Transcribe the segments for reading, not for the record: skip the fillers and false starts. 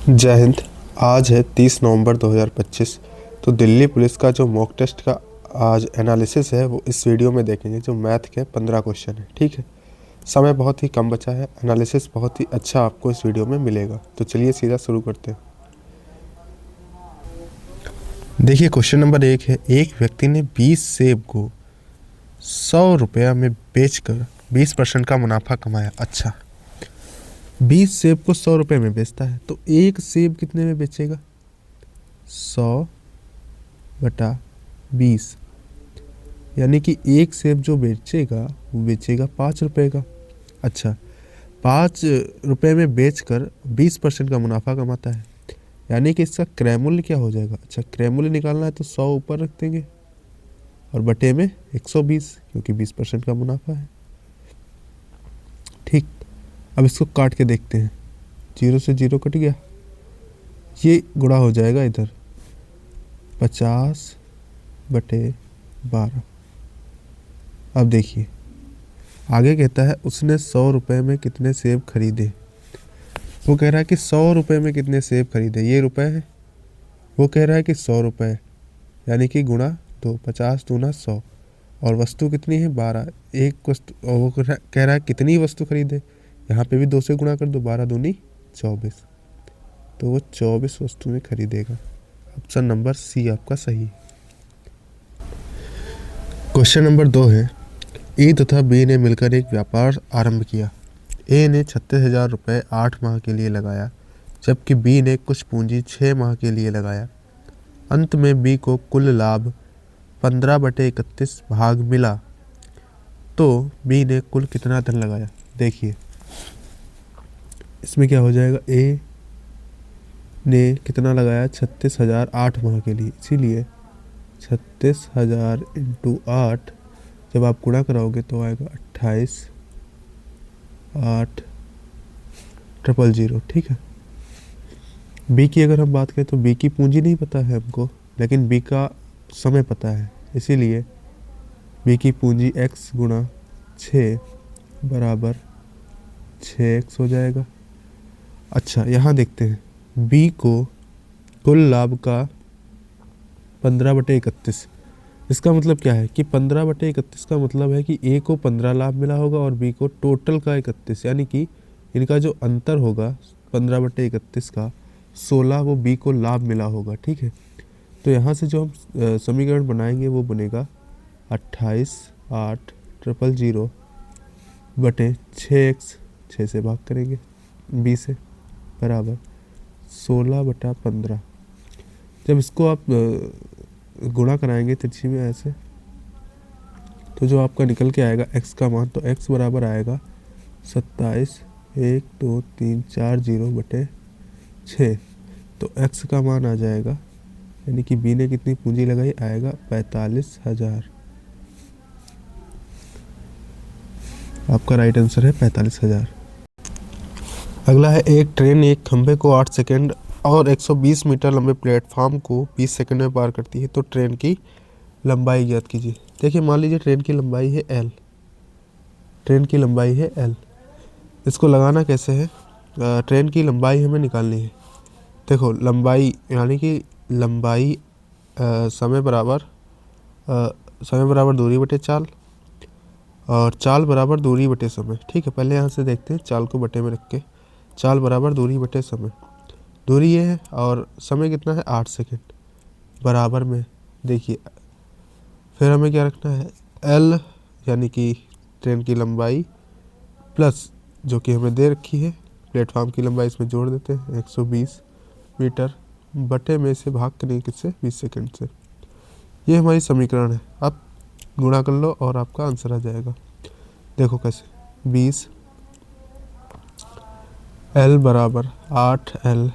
जय हिंद। आज है 30 नवंबर 2025। तो दिल्ली पुलिस का जो मॉक टेस्ट का आज एनालिसिस है वो इस वीडियो में देखेंगे। जो मैथ के 15 क्वेश्चन है, ठीक है। समय बहुत ही कम बचा है, एनालिसिस बहुत ही अच्छा आपको इस वीडियो में मिलेगा। तो चलिए सीधा शुरू करते हैं। देखिए क्वेश्चन नंबर 1 है, एक व्यक्ति ने 20 सेब को 100 रुपया में बेचकर 20% का मुनाफा कमाया। अच्छा, 20 सेब को 100 रुपये में बेचता है तो एक सेब कितने में बेचेगा? 100/20, यानी कि एक सेब जो बेचेगा वो बेचेगा 5 रुपये का। अच्छा, 5 रुपये में बेचकर 20% का मुनाफा कमाता है, यानी कि इसका क्रय मूल्य क्या हो जाएगा? अच्छा, क्रय मूल्य निकालना है तो 100 ऊपर रख देंगे और बटे में 120, क्योंकि 20% का मुनाफा है। ठीक, अब इसको काट के देखते हैं। 0 से 0 कट गया, ये गुणा हो जाएगा इधर 50/12। अब देखिए आगे कहता है उसने 100 रुपये में कितने सेब खरीदे। वो कह रहा है कि 100 रुपये में कितने सेब खरीदे, ये रुपए है। वो कह रहा है कि 100 रुपये, यानी कि गुणा 2, 50 दूना 100, और वस्तु कितनी है? 12। एक वस्तु, और वो कह रहा है कितनी वस्तु खरीदे, यहाँ पे भी 2 से गुणा कर दो, 12 दूनी 24, तो वो 24 वस्तुएं खरीदेगा। ऑप्शन नंबर सी आपका सही है। क्वेश्चन नंबर 2 है, ए तथा बी ने मिलकर एक व्यापार आरंभ किया। ए ने 36,000 रुपये 8 माह के लिए लगाया, जबकि बी ने कुछ पूंजी 6 माह के लिए लगाया। अंत में बी को कुल लाभ 15/31 भाग मिला, तो बी ने कुल कितना धन लगाया? देखिए इसमें क्या हो जाएगा, ए ने कितना लगाया? 36,000 8 माह के लिए, इसीलिए 36,000 × 8 जब आप गुणा कराओगे तो आएगा 28,8,000। ठीक है। बी की अगर हम बात करें तो बी की पूंजी नहीं पता है हमको, लेकिन बी का समय पता है, इसीलिए बी की पूंजी x × 6 बराबर 6x हो जाएगा। अच्छा, यहाँ देखते हैं, बी को कुल लाभ का 15/31, इसका मतलब क्या है कि 15/31 का मतलब है कि ए को 15 लाभ मिला होगा और बी को टोटल का 31, यानी कि इनका जो अंतर होगा 15/31 का 16 वो बी को लाभ मिला होगा। ठीक है, तो यहाँ से जो हम समीकरण बनाएंगे वो बनेगा 28,8,000 बटे 6x, 6 से भाग करेंगे बी से, बराबर 16/15। जब इसको आप गुणा कराएंगे तिरछी में ऐसे, तो जो आपका निकल के आएगा x का मान, तो x बराबर आएगा 27,1,2,3,4,0/6। तो x का मान आ जाएगा, यानी कि b ने कितनी पूंजी लगाई, आएगा 45,000। आपका राइट आंसर है 45,000। अगला है, एक ट्रेन एक खंभे को 8 सेकंड और 120 मीटर लंबे प्लेटफॉर्म को 20 सेकंड में पार करती है, तो ट्रेन की लंबाई ज्ञात कीजिए। देखिए मान लीजिए ट्रेन की लंबाई है l, ट्रेन की लंबाई है l। इसको लगाना कैसे है? ट्रेन की लंबाई हमें निकालनी है। देखो लंबाई, यानी कि लंबाई समय बराबर दूरी बटे चाल, और चाल बराबर दूरी बटे समय। ठीक है, पहले यहाँ से देखते हैं, चाल को बटे में रख के, चाल बराबर दूरी बटे समय। दूरी ये है और समय कितना है? 8 सेकंड, बराबर में। देखिए फिर हमें क्या रखना है? l, यानी कि ट्रेन की लंबाई, प्लस जो कि हमें दे रखी है प्लेटफॉर्म की लंबाई, इसमें जोड़ देते हैं 120 मीटर, बटे में से भाग करेंगे किससे? 20 सेकंड से। ये हमारी समीकरण है। अब गुणा कर लो और आपका आंसर आ जाएगा। देखो कैसे, 20 l बराबर 8l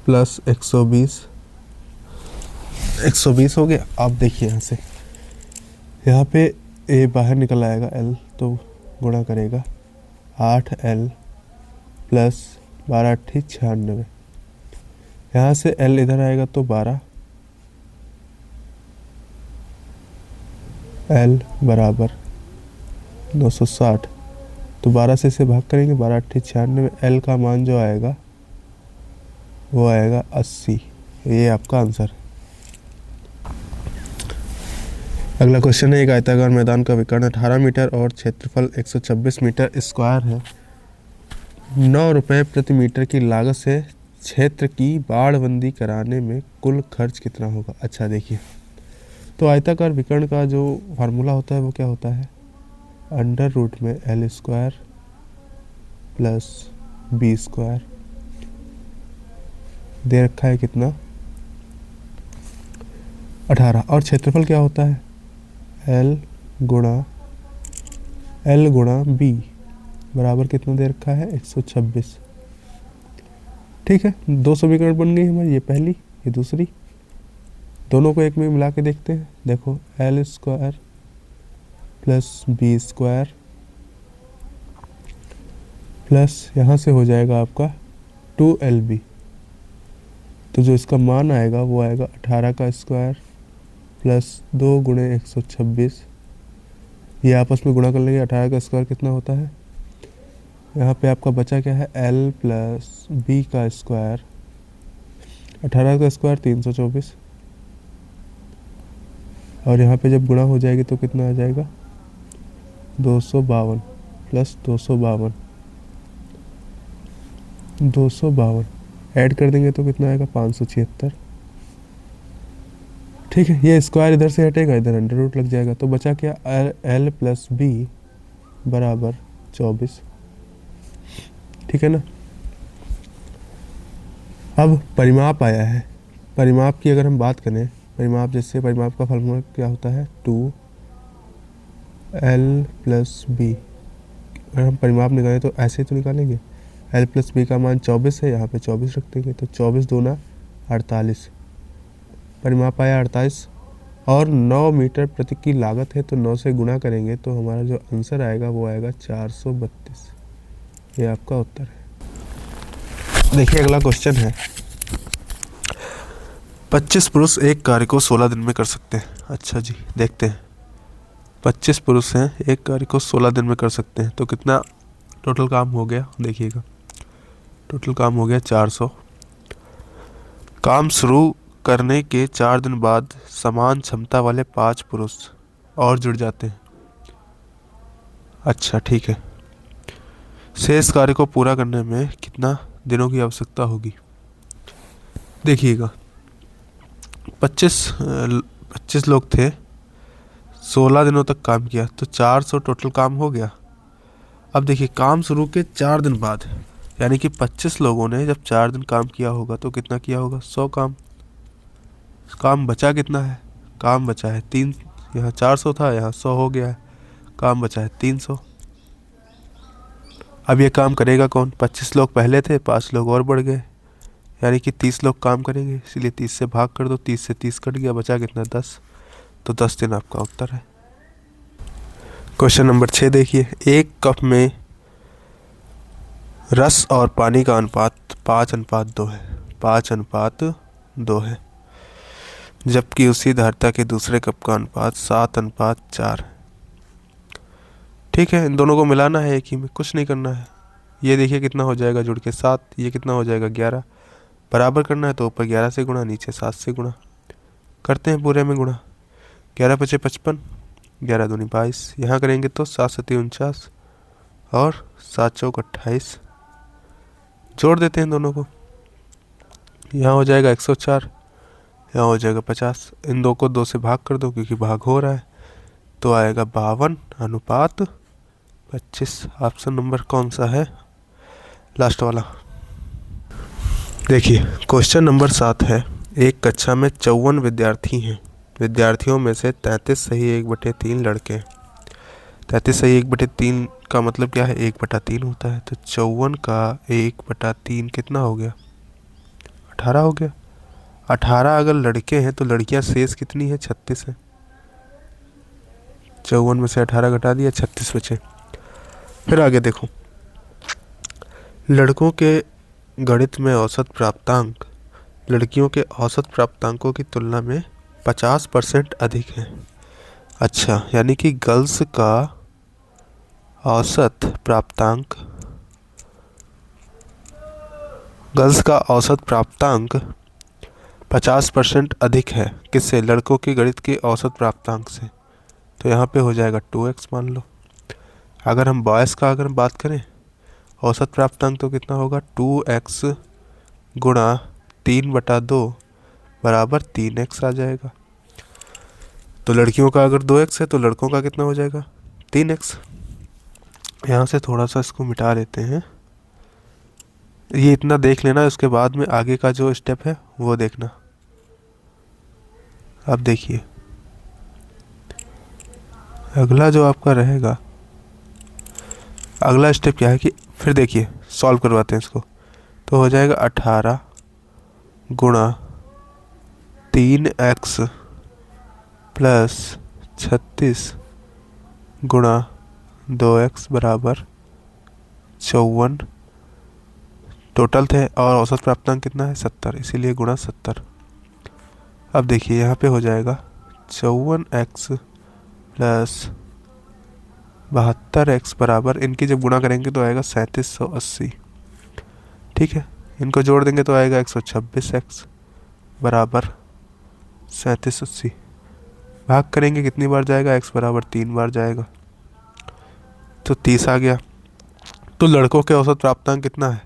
प्लस 120 हो गया। आप देखिए यहाँ से, यहाँ पे ए बाहर निकल आएगा l, तो गुणा करेगा 8l प्लस 12 × 96। यहाँ से l इधर आएगा तो 12, l बराबर 960 तो 12 से इसे भाग करेंगे, 12 अट्ठे 96, एल का मान जो आएगा वो आएगा 80। ये आपका आंसर। अगला क्वेश्चन है, एक आयताकार मैदान का विकर्ण 18 मीटर और क्षेत्रफल 126 मीटर स्क्वायर है। 9 रुपये प्रति मीटर की लागत से क्षेत्र की बाड़बंदी कराने में कुल खर्च कितना होगा। अच्छा देखिए, तो आयताकार विकर्ण का जो फार्मूला होता है वो क्या होता है, अंडर रूट में L square plus B square, दे रखा है कितना 18, और क्षेत्रफल क्या होता है एल गुणा बी बराबर कितना दे रखा है 126। ठीक है, 2 समीकरण बन गई हमारी, ये पहली ये दूसरी। दोनों को एक में मिला के देखते हैं। देखो L square plus B square plus यहाँ से हो जाएगा आपका 2LB, तो जो इसका मान आएगा वो आएगा 18 का स्क्वायर प्लस 2 गुणे 126। ये आपस में गुणा कर लेंगे, 18 का स्क्वायर कितना होता है, यहाँ पे आपका बचा क्या है L प्लस बी का स्क्वायर, 18 का स्क्वायर 324, और यहाँ पे जब गुणा हो जाएगी तो कितना आ जाएगा 252 प्लस 252 ऐड कर देंगे तो कितना आएगा 576। ठीक है, ये स्क्वायर इधर से हटेगा, इधर अंडर रूट लग जाएगा, तो बचा क्या L प्लस बी बराबर 24। ठीक है ना। अब परिमाप आया है, परिमाप की अगर हम बात करें, परिमाप जैसे परिमाप का फॉर्मूला क्या होता है 2L प्लस बी। अगर हम परिमाप निकालें तो ऐसे तो निकालेंगे, L प्लस बी का मान 24 है, यहाँ पे 24 रख देंगे, तो 24 दूना 48, परिमाप आया 48, और 9 मीटर प्रति की लागत है तो 9 से गुणा करेंगे तो हमारा जो आंसर आएगा वो आएगा 432। ये आपका उत्तर है। देखिए अगला क्वेश्चन है, 25 पुरुष एक कार्य को 16 दिन में कर सकते हैं। अच्छा जी देखते हैं, 25 पुरुष हैं, एक कार्य को 16 दिन में कर सकते हैं, तो कितना टोटल काम हो गया, देखिएगा टोटल काम हो गया 400। काम शुरू करने के 4 दिन बाद समान क्षमता वाले 5 पुरुष और जुड़ जाते हैं। अच्छा ठीक है, शेष कार्य को पूरा करने में कितना दिनों की आवश्यकता होगी। देखिएगा 25 लोग थे, 16 दिनों तक काम किया, तो 400 टोटल काम हो गया। अब देखिए काम शुरू के 4 दिन बाद, यानी कि 25 लोगों ने जब 4 दिन काम किया होगा तो कितना किया होगा 100 काम बचा कितना है, काम बचा है 3, यहाँ 400 था, यहाँ 100 हो गया है, काम बचा है 300। अब ये काम करेगा कौन, 25 लोग पहले थे, 5 लोग और बढ़ गए, यानी कि 30 लोग काम करेंगे, इसलिए 30 से भाग कर दो, 30 से 30 कट गया, बचा कितना 10, तो 10 दिन आपका उत्तर है। क्वेश्चन नंबर 6 देखिए, एक कप में रस और पानी का अनुपात 5:2 है, 5:2 है, जबकि उसी धारिता के दूसरे कप का अनुपात 7:4 है। ठीक है, इन दोनों को मिलाना है एक ही में, कुछ नहीं करना है। ये देखिए कितना हो जाएगा जुड़ के 7, ये कितना हो जाएगा 11, बराबर करना है तो ऊपर 11 से गुणा, नीचे 7 से गुणा, करते हैं पूरे में गुणा, 11 × 5 = 55, 11 दूनी 22, यहाँ करेंगे तो 7 × 7 = 49 और 7 × 4 = 28, जोड़ देते हैं दोनों को, यहाँ हो जाएगा 104, यहाँ हो जाएगा 50, इन दो को 2 से भाग कर दो क्योंकि भाग हो रहा है, तो आएगा 52:25। ऑप्शन नंबर कौन सा है, लास्ट वाला। देखिए क्वेश्चन नंबर 7 है, एक कक्षा में 54 विद्यार्थी हैं, विद्यार्थियों में से 33 सही 1/3 लड़के हैं। 33 सही 1/3 का मतलब क्या है, 1/3 होता है, तो 54 का 1/3 कितना हो गया 18 हो गया। 18 अगर लड़के हैं तो लड़कियां शेष कितनी है 36 है, 54 में से 18 घटा दिया, 36 बचे। फिर आगे देखो, लड़कों के गणित में औसत प्राप्तांक लड़कियों के औसत प्राप्तांकों की तुलना में 50% अधिक है। अच्छा, यानी कि गर्ल्स का औसत प्राप्तांक, गर्ल्स का औसत प्राप्तांक 50% अधिक है किससे? लड़कों के गणित के औसत प्राप्तांक से। तो यहाँ पे हो जाएगा 2x मान लो। अगर हम बॉयज़ का अगर बात करें औसत प्राप्तांक तो कितना होगा? 2x गुणा 3/2 बराबर 3x आ जाएगा। तो लड़कियों का अगर 2x है तो लड़कों का कितना हो जाएगा? 3x। यहाँ से थोड़ा सा इसको मिटा देते हैं, ये इतना देख लेना, उसके बाद में आगे का जो स्टेप है वो देखना। अब देखिए अगला जो आपका रहेगा, अगला स्टेप क्या है कि फिर देखिए सॉल्व करवाते हैं इसको। तो हो जाएगा 18 गुणा 3x प्लस 36 गुणा 2x बराबर 54। टोटल थे और औसत प्राप्तांक कितना है? 70, इसीलिए गुणा 70। अब देखिए यहाँ पे हो जाएगा 54x प्लस 72x बराबर, इनकी जब गुणा करेंगे तो आएगा 3780। ठीक है, इनको जोड़ देंगे तो आएगा 126x बराबर 3780। भाग करेंगे कितनी बार जाएगा? x बराबर 3 बार जाएगा, तो 30 आ गया। तो लड़कों के औसत प्राप्तांक कितना है?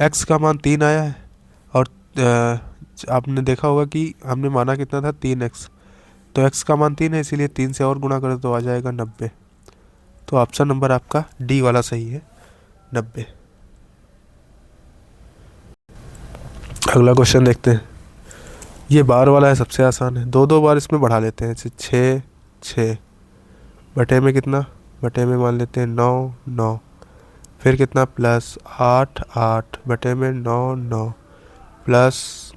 x का मान 3 आया है और आपने देखा होगा कि हमने माना कितना था? 3x। तो x का मान 3 है, इसीलिए 3 से और गुणा करो तो आ जाएगा 90। तो ऑप्शन नंबर आपका डी वाला सही है, 90। अगला क्वेश्चन देखते हैं, ये बार वाला है, सबसे आसान है। दो दो बार इसमें बढ़ा लेते हैं, जैसे 6 6 बटे में कितना? बटे में मान लेते हैं 9 9, फिर कितना? प्लस 8 8 बटे में 9 9 प्लस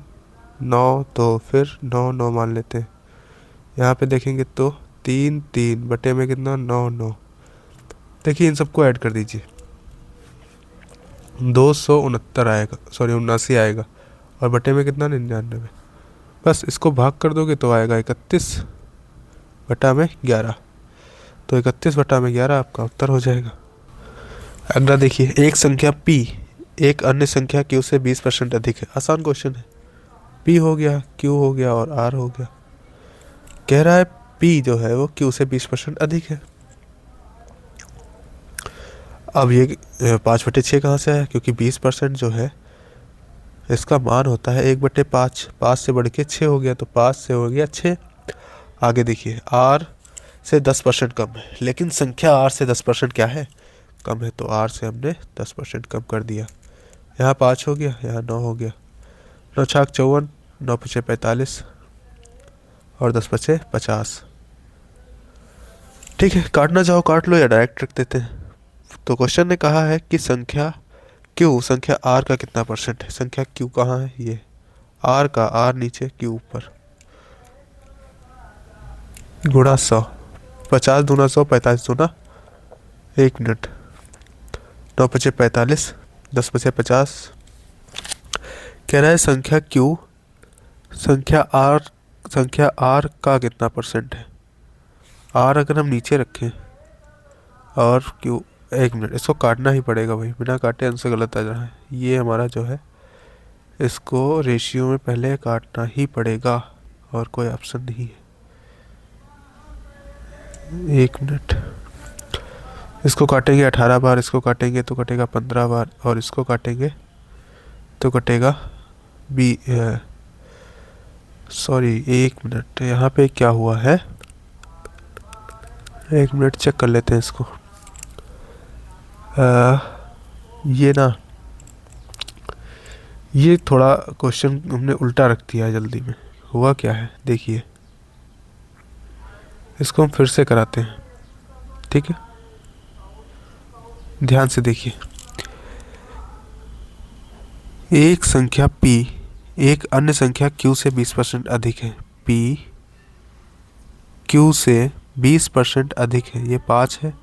9, तो फिर 9 9 मान लेते हैं। यहाँ पे देखेंगे तो 3 3 बटे में कितना? 9 9। देखिए इन सबको ऐड कर दीजिए, 269 आएगा, सॉरी 79 आएगा, और बटे में कितना? 99। बस इसको भाग कर दोगे तो आएगा 31/11। तो 31/11 आपका उत्तर हो जाएगा। अगला देखिए, एक संख्या p एक अन्य संख्या q से 20% अधिक है। आसान क्वेश्चन है, p हो गया, q हो गया और r हो गया। कह रहा है p जो है वो q से 20% अधिक है। अब ये 5/6 कहाँ से आया? क्योंकि 20% जो है इसका मान होता है 1/5। 5 से बढ़ के 6 हो गया, तो 5 से हो गया 6। आगे देखिए r से 10% कम है, लेकिन संख्या r से 10% क्या है? कम है। तो r से हमने 10% कम कर दिया। यहाँ 5 हो गया, यहाँ 9 हो गया। 9 छाक 54, 9 पचे 45 और 10 पचे 50। ठीक है, काटना चाहो काट लो या डायरेक्ट रख देते हैं। तो क्वेश्चन ने कहा है कि संख्या q संख्या r का कितना परसेंट है? संख्या q कहाँ है? ये r का, r नीचे q ऊपर, गुणा 100। 50 दूना 100, 45 दूना 1 मिनट। 9 पचे 45, 10 पचे 50। कह रहा है संख्या q संख्या r का कितना परसेंट है? r अगर हम नीचे रखें और q, 1 मिनट, इसको काटना ही पड़ेगा भाई, बिना काटे आंसर गलत आ रहा है। ये हमारा जो है इसको रेशियो में पहले काटना ही पड़ेगा और कोई ऑप्शन नहीं है। 1 मिनट, इसको काटेंगे 18 बार, इसको काटेंगे तो कटेगा 15 बार, और इसको काटेंगे तो कटेगा सॉरी 1 मिनट, यहाँ पे क्या हुआ है? 1 मिनट चेक कर लेते हैं इसको। ये ना, ये थोड़ा क्वेश्चन हमने उल्टा रख दिया है जल्दी में। हुआ क्या है देखिए, इसको हम फिर से कराते हैं, ठीक है? ध्यान से देखिए, एक संख्या p एक अन्य संख्या q से 20% अधिक है। p q से 20% अधिक है, ये 5 है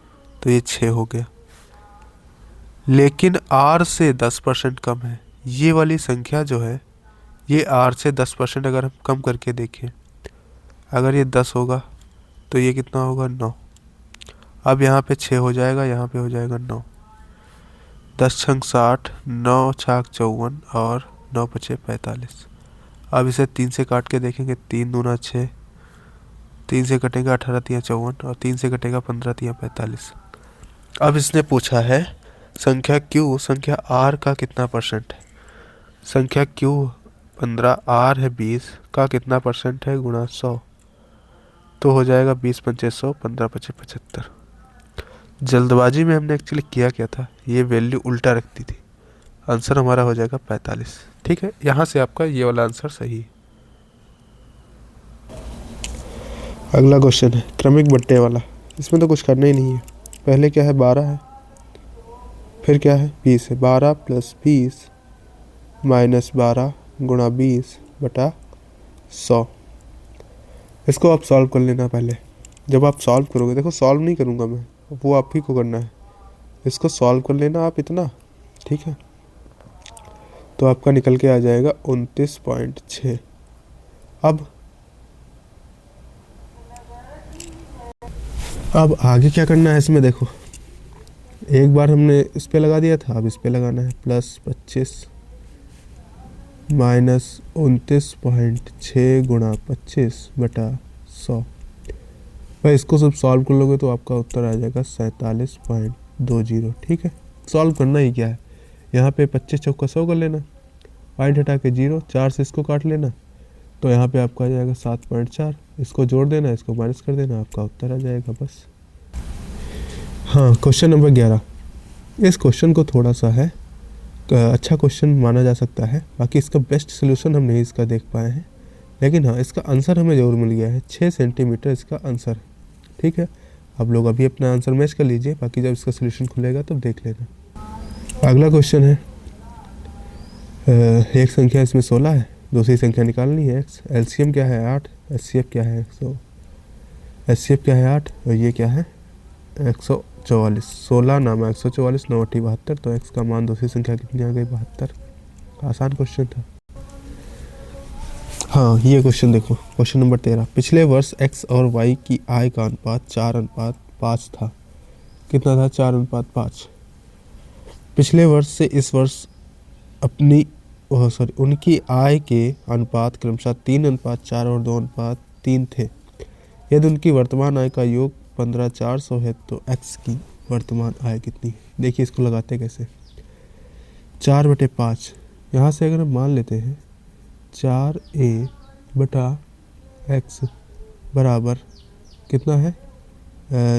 तो ये 6 हो गया। लेकिन r से 10% कम है। ये वाली संख्या जो है ये r से 10% अगर हम कम करके देखें, अगर ये 10 होगा तो ये कितना होगा? 9। अब यहाँ पे 6 हो जाएगा, यहाँ पे हो जाएगा 9। 10 छंग 60, 9 छाक 54 और 9 पचे 45। अब इसे 3 से काट के देखेंगे। 3 दूना 6, 3 से कटेगा 18 तिया 54 और 3 से कटेगा 15 तिया 45। अब इसने पूछा है संख्या Q संख्या R का कितना परसेंट है। संख्या Q 15, R है 20 का कितना परसेंट है गुणा 100, तो हो जाएगा 20 पंचे 100, 15 पचे 75। जल्दबाजी में हमने एक्चुअली किया क्या था, ये वैल्यू उल्टा रखती थी। आंसर हमारा हो जाएगा 45। ठीक है, यहाँ से आपका ये वाला आंसर सही है। अगला क्वेश्चन है क्रमिक बट्टे वाला। इसमें तो कुछ करना ही नहीं है। पहले क्या है 12 है, फिर क्या है 20 है। 12 + 20 - 12 गुणा 20 बटा 100। इसको आप सॉल्व कर लेना। पहले जब आप सॉल्व करोगे, देखो सॉल्व नहीं करूँगा मैं, वो आप ही को करना है। इसको सॉल्व कर लेना आप इतना, ठीक है। तो आपका निकल के आ जाएगा 29.6। अब आगे क्या करना है इसमें, देखो एक बार हमने इस पे लगा दिया था, अब इस पे लगाना है। +25 - 29.6 गुणा 25 बटा 100। भाई इसको सब सॉल्व कर लोगे तो आपका उत्तर आ जाएगा 47.20। ठीक है, सॉल्व करना ही क्या है, यहाँ पे 25 चौका 100 कर लेना, पॉइंट हटा के 0, 4 से इसको काट लेना, तो यहाँ पे आपका आ जाएगा 7.4। इसको जोड़ देना, इसको माइनस कर देना, आपका उत्तर आ जाएगा बस। हाँ, क्वेश्चन नंबर 11। इस क्वेश्चन को थोड़ा सा है अच्छा क्वेश्चन माना जा सकता है, बाकी इसका बेस्ट सोल्यूशन हम नहीं इसका देख पाए हैं, लेकिन हाँ इसका आंसर हमें ज़रूर मिल गया है। 6 सेंटीमीटर इसका आंसर है। ठीक है, आप लोग अभी अपना आंसर मैच कर लीजिए, बाकी जब इसका सोल्यूशन खुलेगा तब देख लेना। अगला क्वेश्चन है एक संख्या इसमें 16 है, दूसरी संख्या निकालनी है x। एलसीएम क्या है 8, एचसीएफ क्या है 8 और ये क्या है 144। 16 नामा 144, 9 × 72, तो x का मान दूसरी संख्या कितनी आ गई 72। आसान क्वेश्चन था। हाँ, ये क्वेश्चन देखो, क्वेश्चन नंबर 13। पिछले वर्ष x और y की आय का अनुपात 4:5 था। कितना था 4:5। पिछले वर्ष से इस वर्ष उनकी आय के अनुपात क्रमशः 3:4 और 2:3 थे। यदि उनकी वर्तमान आय का योग 15,400 है तो x की वर्तमान आय कितनी है। देखिए इसको लगाते कैसे, 4/5। यहाँ से अगर हम मान लेते हैं 4a बटा x बराबर कितना है,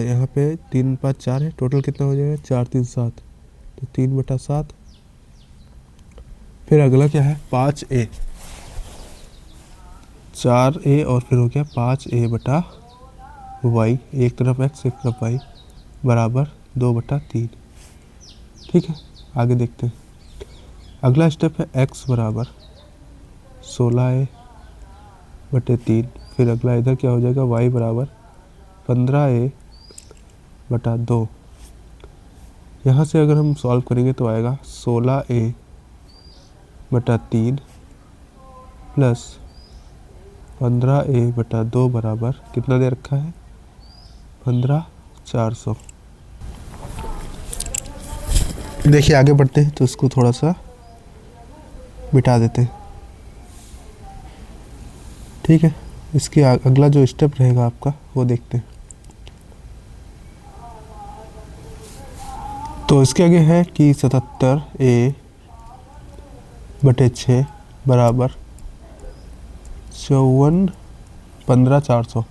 यहाँ पे 3/5 है, टोटल कितना हो जाएगा 4 3 7, तो 3/7। फिर अगला क्या है 5a, 4a और फिर हो गया 5a बटा y, एक तरफ x एक तरफ y बराबर 2/3। ठीक है, आगे देखते हैं। अगला स्टेप है x बराबर 16a/3। फिर अगला इधर क्या हो जाएगा y बराबर 15a/2। यहाँ से अगर हम सॉल्व करेंगे तो आएगा 16a/3 प्लस 15a/2 बराबर कितना दे रखा है 15,400। देखिए आगे बढ़ते हैं तो इसको थोड़ा सा मिटा देते हैं। ठीक है, इसके अगला जो स्टेप रहेगा आपका वो देखते हैं। तो इसके आगे है कि 77a/6 बराबर 54 15,400।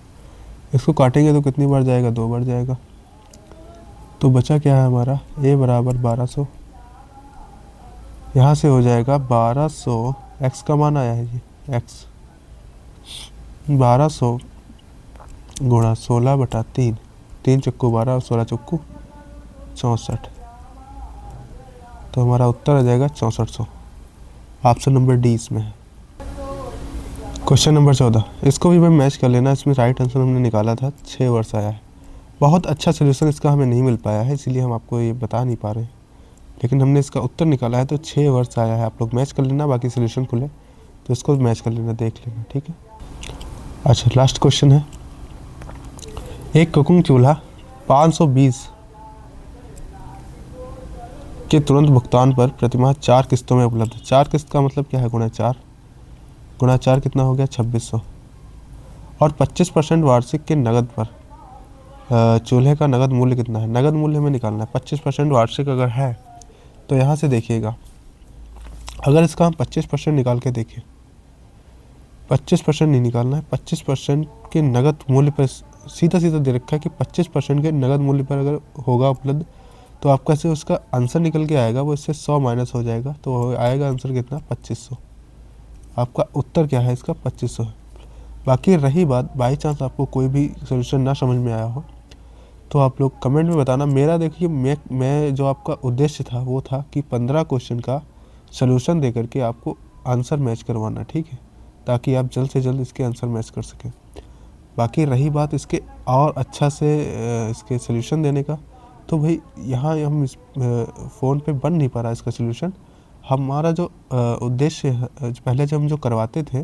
इसको काटेंगे तो कितनी बार जाएगा 2 बार जाएगा, तो बचा क्या है हमारा a बराबर 1200। यहाँ से हो जाएगा 1200, x का मान आया है ये x, 1200 गुणा 16/3, 3 चक्कू 12 और 16 चक्कू 64, तो हमारा उत्तर आ जाएगा 6400। ऑप्शन नंबर डी इसमें है। क्वेश्चन नंबर 14, इसको भी मैं मैच कर लेना। इसमें राइट आंसर हमने निकाला था 6 वर्ष आया है। बहुत अच्छा सोल्यूशन इसका हमें नहीं मिल पाया है, इसलिए हम आपको ये बता नहीं पा रहे हैं, लेकिन हमने इसका उत्तर निकाला है तो 6 वर्ष आया है। आप लोग मैच कर लेना, बाकी सोल्यूशन खुले तो इसको मैच कर लेना, देख लेना। ठीक है, अच्छा लास्ट क्वेश्चन है। एक कुकिंग चूल्हा 520 के तुरंत भुगतान पर प्रतिमाह 4 किस्तों में उपलब्ध है। 4 किस्त का मतलब क्या है, गुणा 4 कितना हो गया, 2600। और 25% वार्षिक के नगद पर चूल्हे का नगद मूल्य कितना है, नगद मूल्य हमें निकालना है। 25% वार्षिक अगर है तो यहाँ से देखिएगा, अगर इसका हम 25% निकाल के देखें, 25% नहीं निकालना है, 25% के नगद मूल्य पर सीधा सीधा दे रखा है कि 25% के नगद मूल्य पर अगर होगा उपलब्ध तो आपका से उसका आंसर निकल के आएगा, वो इससे 100 माइनस हो जाएगा तो आएगा आंसर कितना, 2500। आपका उत्तर क्या है इसका, 2500 है। बाकी रही बात बाई चांस आपको कोई भी सोल्यूशन ना समझ में आया हो तो आप लोग कमेंट में बताना। मेरा देखिए, मैं जो आपका उद्देश्य था वो था कि 15 क्वेश्चन का सोल्यूशन दे करके आपको आंसर मैच करवाना, ठीक है, ताकि आप जल्द से जल्द इसके आंसर मैच कर सकें। बाकी रही बात इसके और अच्छा से इसके सोल्यूशन देने का, तो भाई यहाँ हम इस फ़ोन पे बन नहीं पा रहा इसका सोल्यूशन। हमारा जो उद्देश्य है, पहले जब हम जो करवाते थे